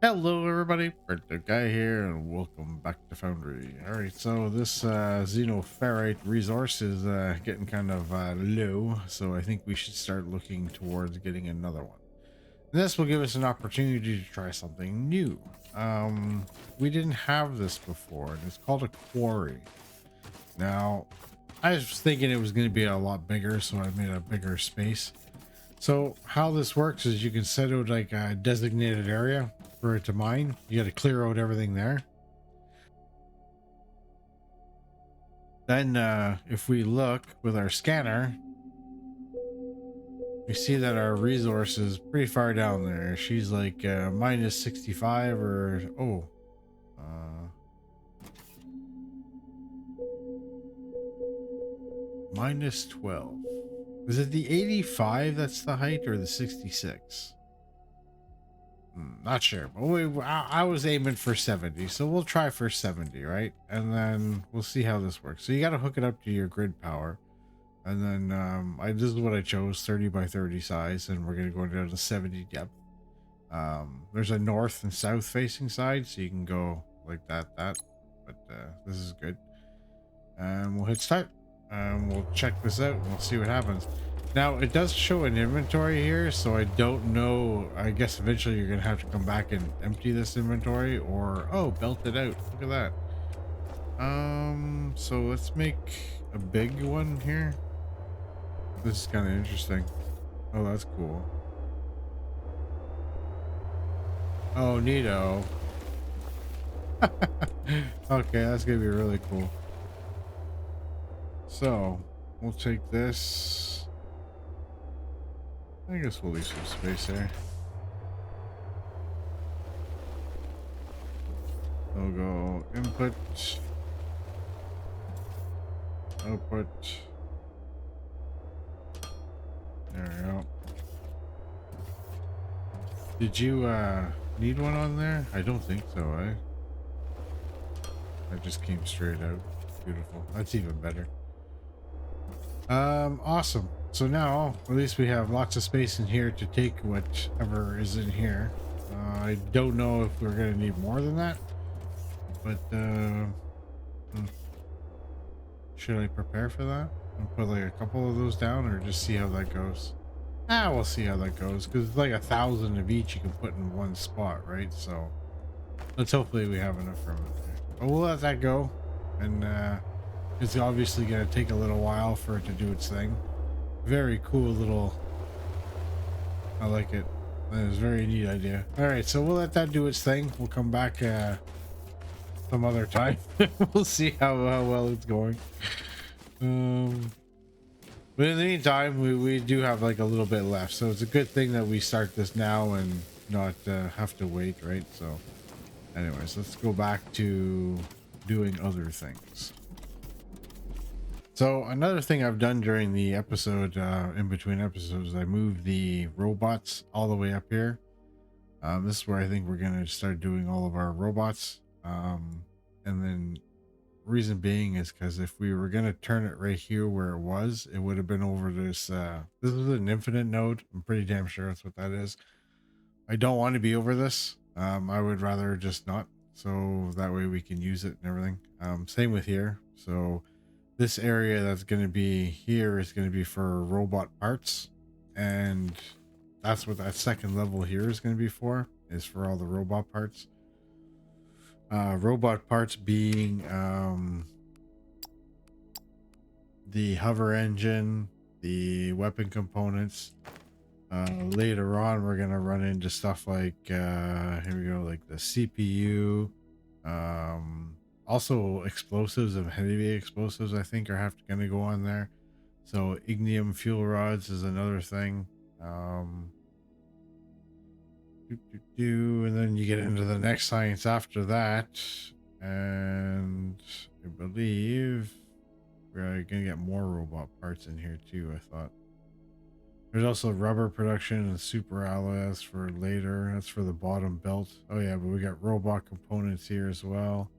Hello everybody, Burnedoutguy here and welcome back to Foundry. Alright, so this xenoferrite resource is getting kind of low, so I think we should start looking towards getting another one. And this will give us an opportunity to try something new. We didn't have this before, and it's called a quarry. Now, I was thinking it was going to be a lot bigger, so I made a bigger space. So how this works is you can set out like a designated area for it to mine. You got to clear out everything there. Then if we look with our scanner, we see that our resource is pretty far down there. She's like minus 65 or uh, minus 12. Is it the 85 that's the height or the 66? Not sure, but I was aiming for 70, so we'll try for 70, right? And then we'll see how this works. So you got to hook it up to your grid power, and then this is what I chose: 30 by 30 size, and we're gonna go down to 70 depth. There's a north and south facing side, so you can go like that, but this is good. And we'll hit start. We'll check this out, and we'll see what happens. Now it does show an inventory here, so I don't know. I guess eventually you're gonna have to come back and empty this inventory, or belt it out. Look at that. So let's make a big one here. This is kind of interesting. Oh, that's cool. Oh, neato. Okay, that's gonna be really cool. So we'll take this. I guess we'll leave some space there. We'll go input, output. There we go. Did you need one on there? I don't think so, eh? That just came straight out. Beautiful. That's even better. Awesome. So now at least we have lots of space in here to take whatever is in here. I don't know if we're gonna need more than that, but should I prepare for that and put like a couple of those down, or just see how that goes? We'll see how that goes, because it's like 1,000 of each you can put in one spot, right? So let's hopefully we have enough room in there. But we'll let that go, and it's obviously going to take a little while for it to do its thing. Very cool little, I like it. That is a very neat idea. All right, so we'll let that do its thing. We'll come back some other time. We'll see how well it's going. But in the meantime, we do have like a little bit left, so it's a good thing that we start this now and not have to wait, right? So anyways, let's go back to doing other things. So another thing I've done during the episode, in between episodes, I moved the robots all the way up here. This is where I think we're going to start doing all of our robots. And then reason being is because if we were going to turn it right here where it was, it would have been over this. This is an infinite node. I'm pretty damn sure that's what that is. I don't want to be over this. I would rather just not. So that way we can use it and everything. Same with here. So this area that's going to be here is going to be for robot parts, and that's what that second level here is going to be for, is for all the robot parts. Robot parts being the hover engine, the weapon components. Later on we're going to run into stuff like here we go, like the CPU, also explosives and heavy explosives I think are going to go on there. So ignium fuel rods is another thing. And then you get into the next science after that, and I believe we're gonna get more robot parts in here too. I thought there's also rubber production and super alloys for later. That's for the bottom belt. Oh yeah, but we got robot components here as well.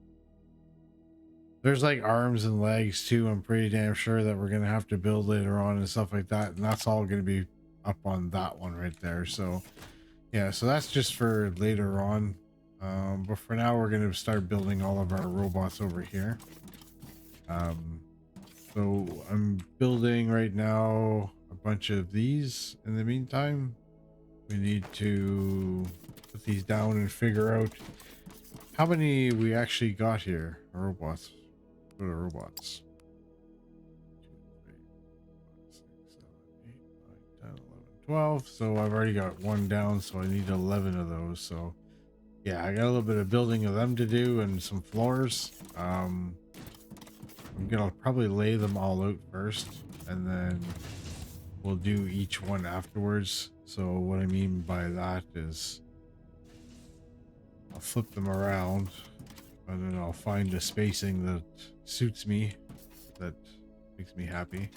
There's like arms and legs too. I'm pretty damn sure that we're gonna have to build later on and stuff like that, and that's all gonna be up on that one right there. So yeah, so that's just for later on. But for now, we're going to start building all of our robots over here. Um, so I'm building right now a bunch of these. In the meantime, we need to put these down and figure out how many we actually got here. Robots. What are robots? 2, 3, 4, 5, 6, 7, 8, 9, 10, 11, 12. So I've already got one down, so I need 11 of those. So yeah, I got a little bit of building of them to do and some floors. I'm gonna probably lay them all out first, and then we'll do each one afterwards. So what I mean by that is I'll flip them around, and then I'll find a spacing that suits me, that makes me happy.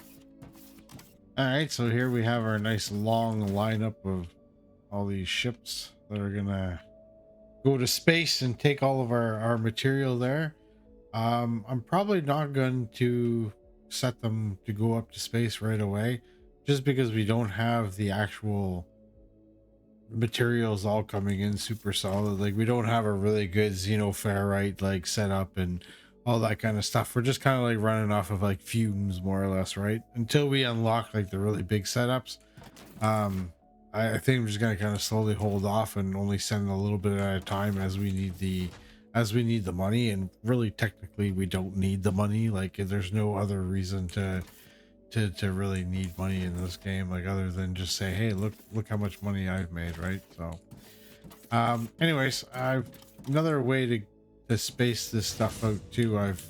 All right, so here we have our nice long lineup of all these ships that are gonna go to space and take all of our material there. I'm probably not going to set them to go up to space right away, just because we don't have the actual materials all coming in super solid. Like, we don't have a really good xenoferrite like setup and all that kind of stuff. We're just kind of like running off of like fumes, more or less, right? Until we unlock like the really big setups. I think I'm just gonna kind of slowly hold off and only send a little bit at a time as we need the money. And really, technically, we don't need the money. Like, there's no other reason to really need money in this game, like, other than just say, hey, look how much money I've made, right? So anyways, I've another way to space this stuff out too. I've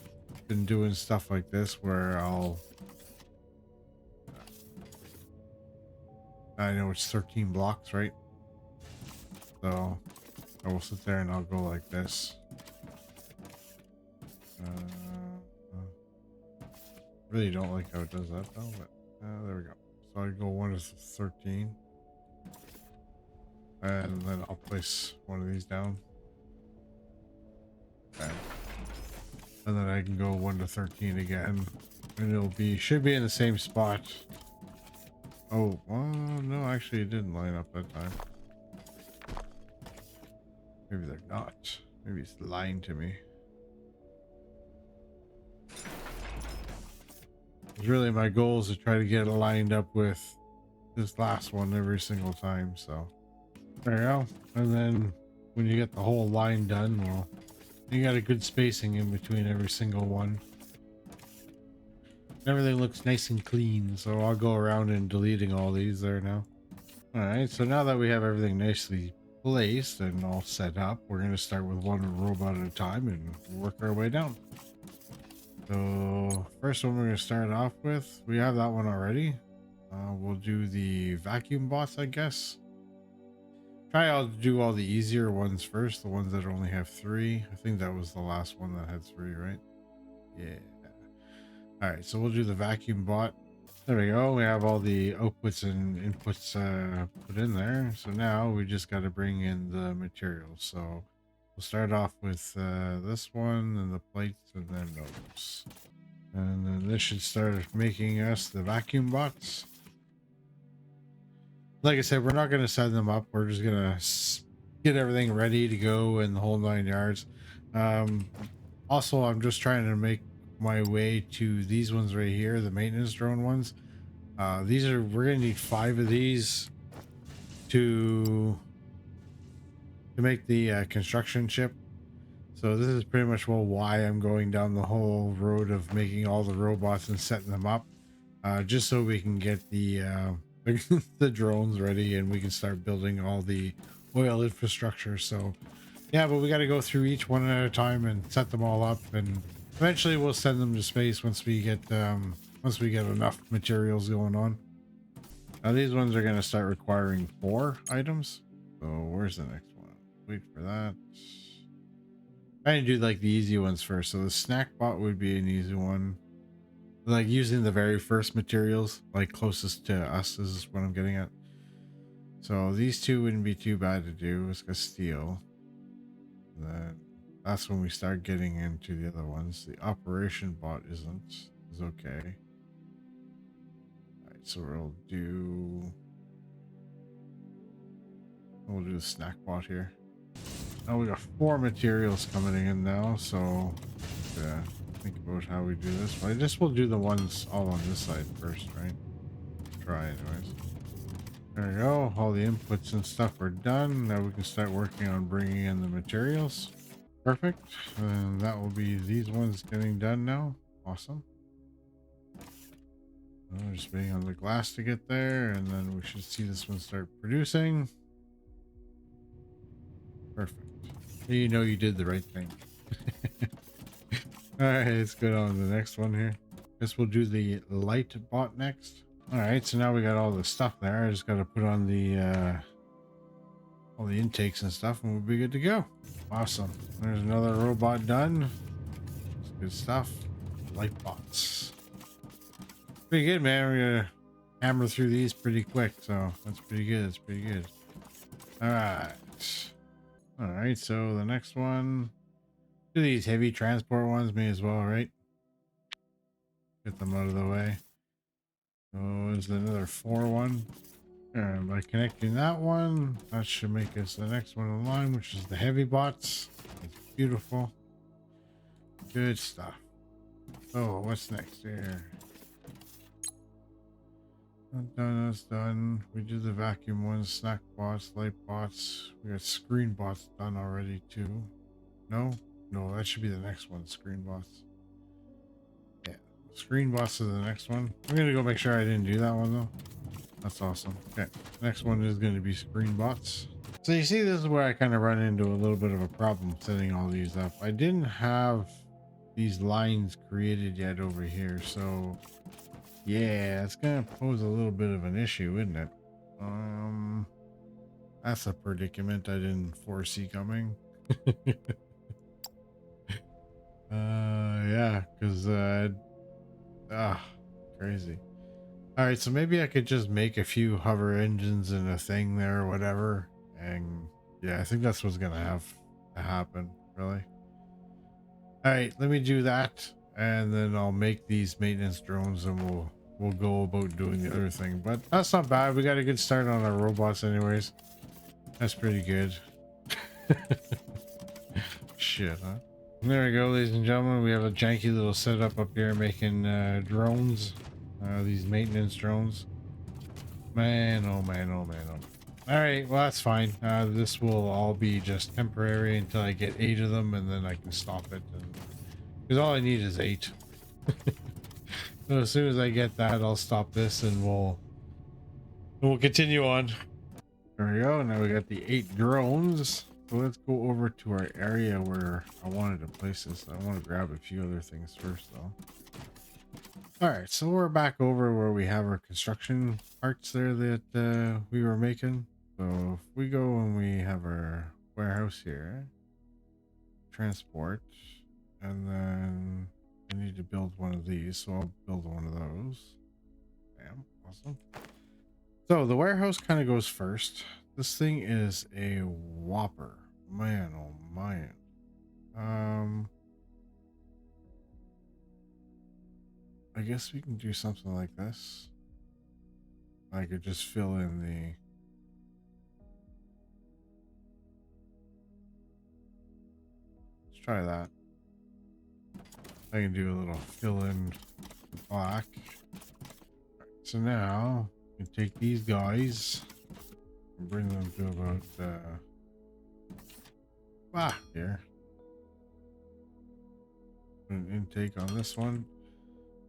been doing stuff like this where I know it's 13 blocks, right? So I will sit there and I'll go like this. Really don't like how it does that though, but there we go. So I go 1 to 13, and then I'll place one of these down. Okay. And then I can go 1 to 13 again, and should be in the same spot. Oh, well, no, actually it didn't line up that time. Maybe they're not. Maybe it's lying to me. It's really my goal is to try to get it lined up with this last one every single time. So there you go. And then when you get the whole line done, well, you got a good spacing in between every single one. Everything looks nice and clean, so I'll go around and deleting all these there now. All right, so now that we have everything nicely placed and all set up, we're going to start with one robot at a time and work our way down. So first one we're going to start off with, we have that one already. We'll do the vacuum bots, I guess. Try to do all the easier ones first, the ones that only have 3. I think that was the last one that had 3, right? Yeah. All right, so we'll do the vacuum bot. There we go. We have all the outputs and inputs put in there. So now we just got to bring in the materials. So we'll start off with this one and the plates and then those. And then this should start making us the vacuum bots. Like I said, we're not going to set them up. We're just going to get everything ready to go in the whole 9 yards. Also, I'm just trying to make my way to these ones right here, the maintenance drone ones. We're gonna need 5 of these to make the construction ship. So this is pretty much why I'm going down the whole road of making all the robots and setting them up, just so we can get the the drones ready and we can start building all the oil infrastructure. So yeah, but we got to go through each one at a time and set them all up, and eventually we'll send them to space once we get enough materials going on. Now these ones are going to start requiring 4 items. So where's the next one? Wait for that. I need to do like the easy ones first. So the snack bot would be an easy one. Like using the very first materials, like closest to us, is what I'm getting at. So these 2 wouldn't be too bad to do. It's got steel. Then that's when we start getting into the other ones. The operation bot is okay. All right, so we'll do the snack bot here. Oh, we got 4 materials coming in now, so yeah, think about how we do this. But I guess we'll do the ones all on this side first, right? Try anyways. There we go. All the inputs and stuff are done. Now we can start working on bringing in the materials. Perfect. And that will be these ones getting done now. Awesome. I'm just waiting on the glass to get there, and then we should see this one start producing. Perfect. You know you did the right thing. All right, let's go on to the next one here. Guess we'll do the light bot next. All right, so now we got all the stuff there. I just got to put on the all the intakes and stuff, and we'll be good to go. Awesome. There's another robot done. That's good stuff. Light bots. Pretty good, man. We're gonna hammer through these pretty quick, so that's pretty good. That's pretty good. All right. All right. So the next one, do these heavy transport ones, may as well, right? Get them out of the way. So is another 4 one. And by connecting that one, that should make us the next one in line, which is the heavy bots. That's beautiful. Good stuff. Oh, what's next here? Done, that's done. We did the vacuum ones, snack bots, light bots. We got screen bots done already too. No? No, that should be the next one, screen bots. Yeah. Screen bots is the next one. I'm gonna go make sure I didn't do that one though. That's awesome. Okay. Next one is gonna be screen bots. So you see, this is where I kind of run into a little bit of a problem setting all these up. I didn't have these lines created yet over here, so yeah, it's gonna pose a little bit of an issue, isn't it? That's a predicament I didn't foresee coming. Yeah, because crazy. All right, so maybe I could just make a few hover engines and a thing there or whatever, and yeah, I think that's what's gonna have to happen, really. All right, let me do that, and then I'll make these maintenance drones, and we'll go about doing the other thing. But that's not bad. We got a good start on our robots, anyways. That's pretty good. Shit, huh? There we go, ladies and gentlemen. We have a janky little setup up here making drones. These maintenance drones. Man, oh man, oh man, oh man. All right, well that's fine. This will all be just temporary until I get 8 of them, and then I can stop it. Because all I need is 8. So as soon as I get that, I'll stop this, and we'll continue on. There we go. Now we got the 8 drones. So let's go over to our area where I wanted to place this. I want to grab a few other things first, though. All right, so we're back over where we have our construction parts there that we were making. So if we go and we have our warehouse here, transport, and then I need to build one of these, so I'll build one of those. Bam, awesome. So the warehouse kind of goes first. This thing is a whopper, man. Oh man. I guess we can do something like this. I could just fill in the. Let's try that. I can do a little fill in black. Right, so now we can take these guys and bring them to about here. Put an intake on this one.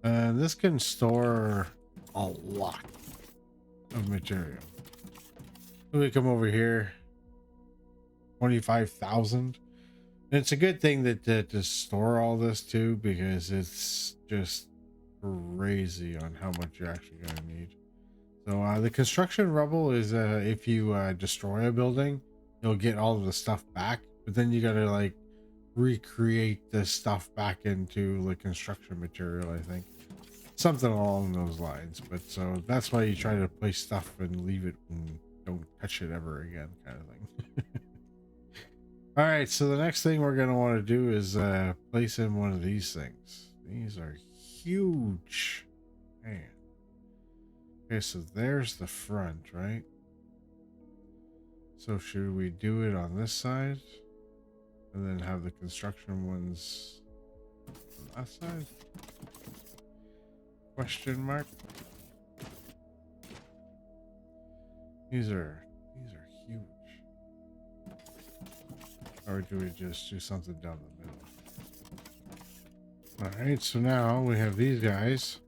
This can store a lot of material. So we come over here, 25,000. It's a good thing that to store all this too, because it's just crazy on how much you're actually going to need. So the construction rubble is if you destroy a building, you'll get all of the stuff back, but then you got to like recreate the stuff back into the construction material, I think. Something along those lines. But so that's why you try to place stuff and leave it and don't touch it ever again, kind of thing. All right, so the next thing we're going to want to do is place in one of these things. These are huge, man. Okay, so there's the front, right? So should we do it on this side? and then have the construction ones on that side. Question mark. These are huge. Or do we just do something down the middle? All right, so now we have these guys.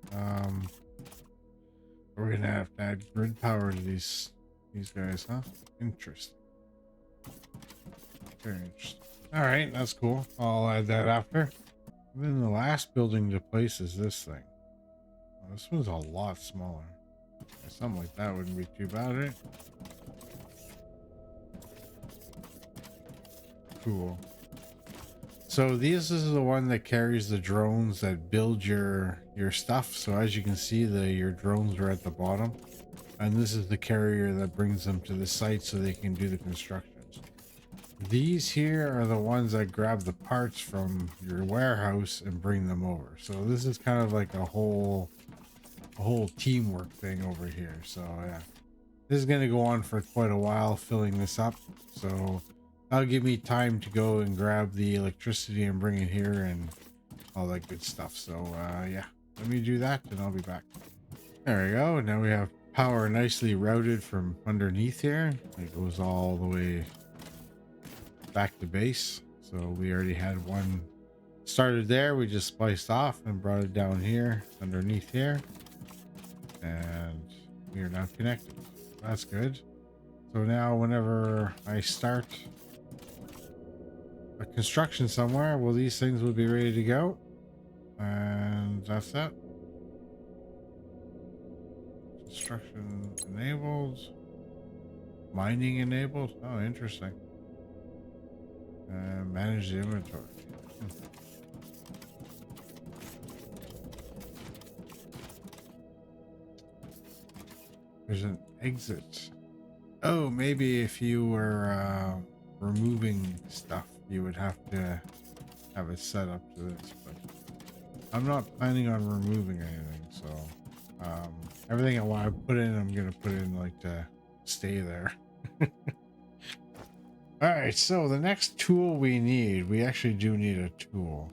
We're gonna have to add grid power to these guys, huh? Interesting. Very interesting. All right, that's cool. I'll add that after. And then the last building to place is this thing. Oh, this one's a lot smaller. Yeah, something like that wouldn't be too bad, right? Cool. So this is the one that carries the drones that build your stuff. So as you can see, your drones are at the bottom, and this is the carrier that brings them to the site so they can do the constructions. These here are the ones that grab the parts from your warehouse and bring them over. So this is kind of like a whole teamwork thing over here. So yeah, this is going to go on for quite a while filling this up. So that'll give me time to go and grab the electricity and bring it here and all that good stuff. So yeah, let me do that and I'll be back. There we go. Now we have power nicely routed from underneath here. It goes all the way back to base. So we already had one started there. We just spliced off and brought it down here underneath here, and we are now connected. That's good. So now whenever I start a construction somewhere, well, these things will be ready to go, and that's it. Construction enabled, mining enabled. Oh, interesting. Manage the inventory. There's an exit. Oh, maybe if you were removing stuff, you would have to have it set up to this, but I'm not planning on removing anything. So everything I want to put in, I'm gonna put in like to stay there. All right, so the next tool we need, we actually do need a tool.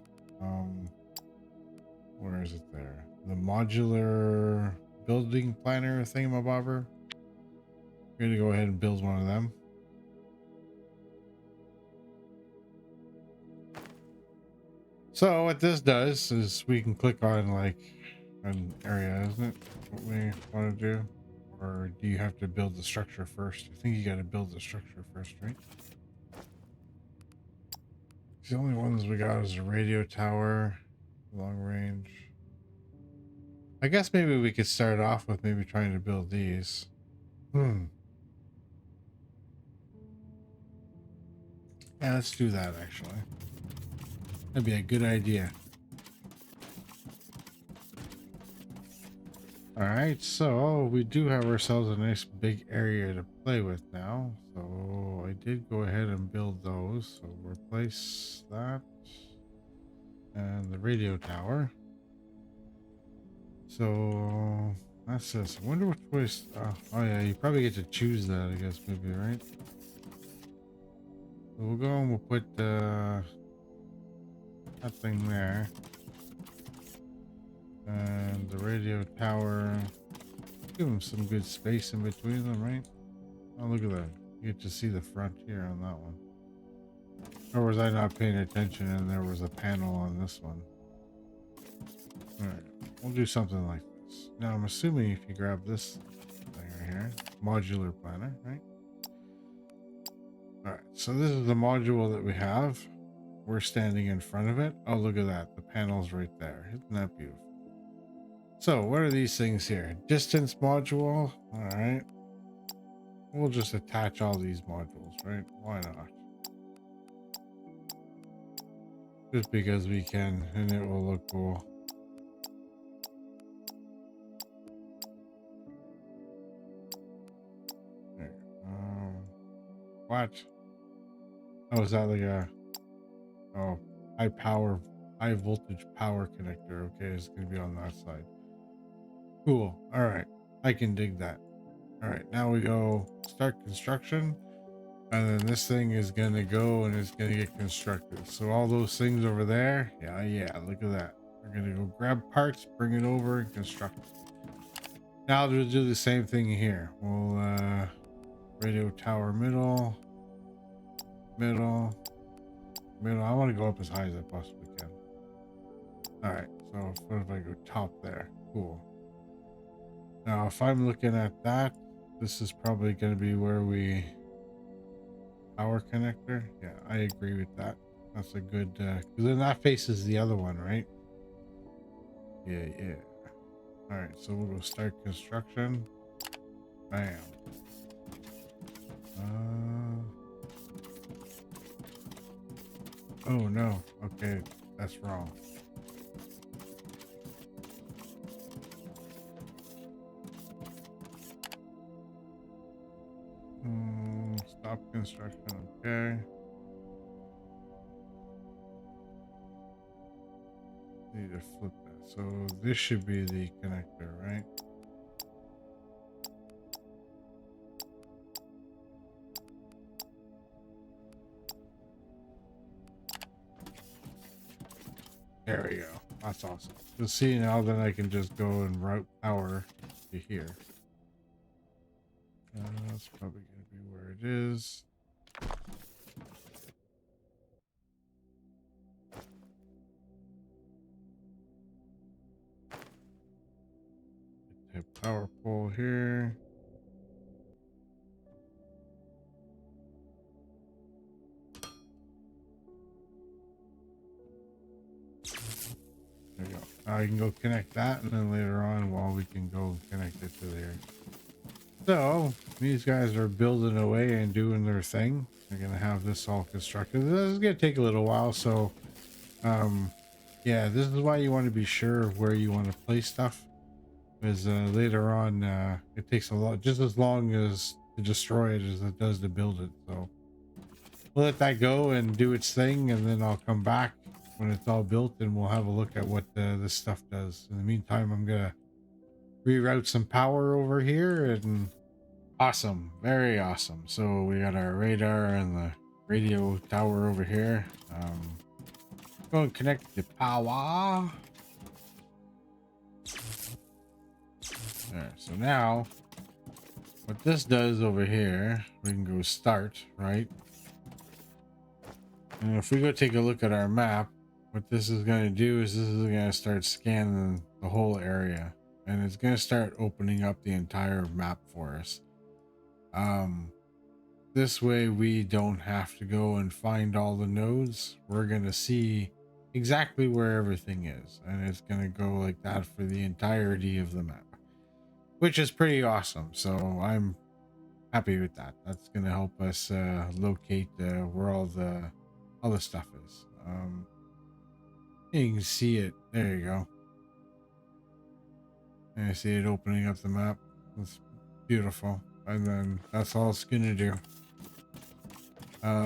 Where is it there? The modular building planner thingamabobber. We're gonna go ahead and build one of them. So what this does is we can click on like an area, isn't it? What we want to do? Or do you have to build the structure first? I think you got to build the structure first, right? The only ones we got is a radio tower, long range. I guess maybe we could start off with maybe trying to build these. Yeah, let's do that actually. That'd be a good idea. All right, so we do have ourselves a nice big area to play with now. So I did go ahead and build those. So replace that and the radio tower. So that's this. I wonder which way. Oh yeah, you probably get to choose that, I guess, maybe, right? So we'll go and we'll put that thing there. And the radio tower, give them some good space in between them, right? Oh, look at that. You get to see the front here on that one. Or was I not paying attention and there was a panel on this one? All right, we'll do something like this. Now, I'm assuming if you grab this thing right here, modular planner, right? All right, so this is the module that we have. We're standing in front of it. Oh, look at that. The panel's right there. Isn't that beautiful? So what are these things here? Distance module. All right. We'll just attach all these modules, right? Why not? Just because we can, and it will look cool. There. What? Oh, is that like a high voltage power connector? Okay, it's gonna be on that side. Cool. All right, I can dig that. All right, now we go start construction. And then this thing is gonna go and it's gonna get constructed. So all those things over there, yeah, look at that. We're gonna go grab parts, bring it over, and construct it. Now we'll do the same thing here. We'll radio tower middle, middle, middle. I want to go up as high as I possibly can. All right. So what if I go top there? Cool. Now if I'm looking at that, this is probably going to be where we power connector. Yeah, I agree with that. That's a good because then that faces the other one, right? Yeah. All right, so we'll go start construction. Bam. Oh no. Okay, that's wrong. Stop construction. Okay. Need to flip that. So this should be the connector, right? There we go. That's awesome. You'll see now that I can just go and route power to here. That's probably going to be where it is. Hit power pole here. There you go. Now you can go connect that, and then later on, we can go connect it to there. So these guys are building away and doing their thing. They're gonna have this all constructed. This is gonna take a little while, so yeah, this is why you want to be sure of where you want to place stuff, because later on it takes a lot, just as long as to destroy it as it does to build it. So we'll let that go and do its thing, and then I'll come back when it's all built and we'll have a look at what this stuff does. In the meantime, I'm gonna reroute some power over here, and awesome, very awesome. So we got our radar and the radio tower over here. Go and connect the power there. So now what this does over here, we can go start, right? And if we go take a look at our map, what this is going to do is this is going to start scanning the whole area, and it's going to start opening up the entire map for us. This way we don't have to go and find all the nodes. We're going to see exactly where everything is, and it's going to go like that for the entirety of the map, which is pretty awesome. So I'm happy with that. That's going to help us locate where all the stuff is. You can see it. There you go. And I see it opening up the map. It's beautiful. And then that's all it's gonna do.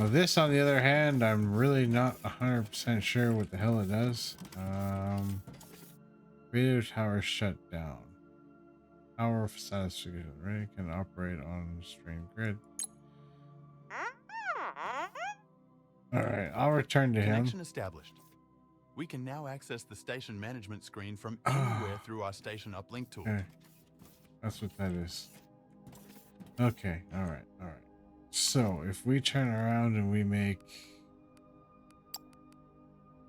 This, on the other hand, I'm really not 100% sure what the hell it does. Radio tower shut down. Power satisfaction. Ready can operate on strained grid. All right, I'll return to him. Connection established. We can now access the station management screen from anywhere through our station uplink tool. Okay. That's what that is. Okay, all right. So if we turn around and we make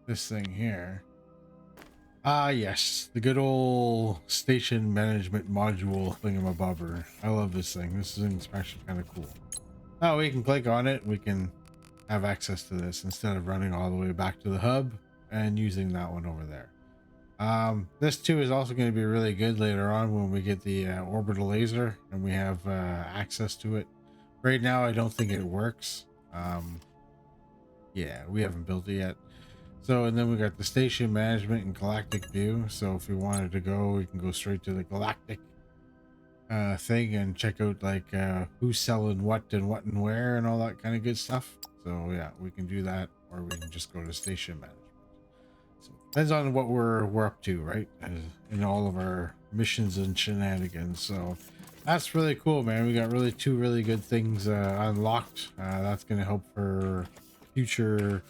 this thing here. Yes, the good old station management module thingamabobber. I love this thing. This is actually kind of cool. Oh, we can click on it. We can have access to this instead of running all the way back to the hub and using that one over there. This too is also going to be really good later on when we get the orbital laser and we have access to it. Right now I don't think it works. Yeah, we haven't built it yet. So, and then we got the station management and galactic view. So if we wanted to go, we can go straight to the galactic thing and check out like who's selling what and where and all that kind of good stuff. So yeah, we can do that, or we can just go to station management. So depends on what we're up to, right? In all of our missions and shenanigans. So that's really cool, man. We got really two really good things unlocked. That's gonna help for future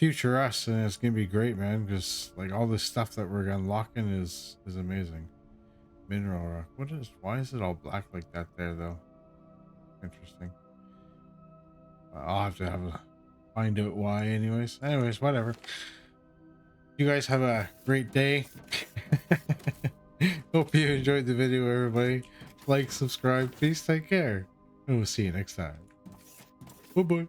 us, and it's gonna be great, man, because like all this stuff that we're unlocking is amazing. Mineral rock. Why is it all black like that there though? Interesting. I'll have to find out why. Anyways, whatever. You guys have a great day. Hope you enjoyed the video, everybody. Like, subscribe, please take care, and we'll see you next time. Bye bye.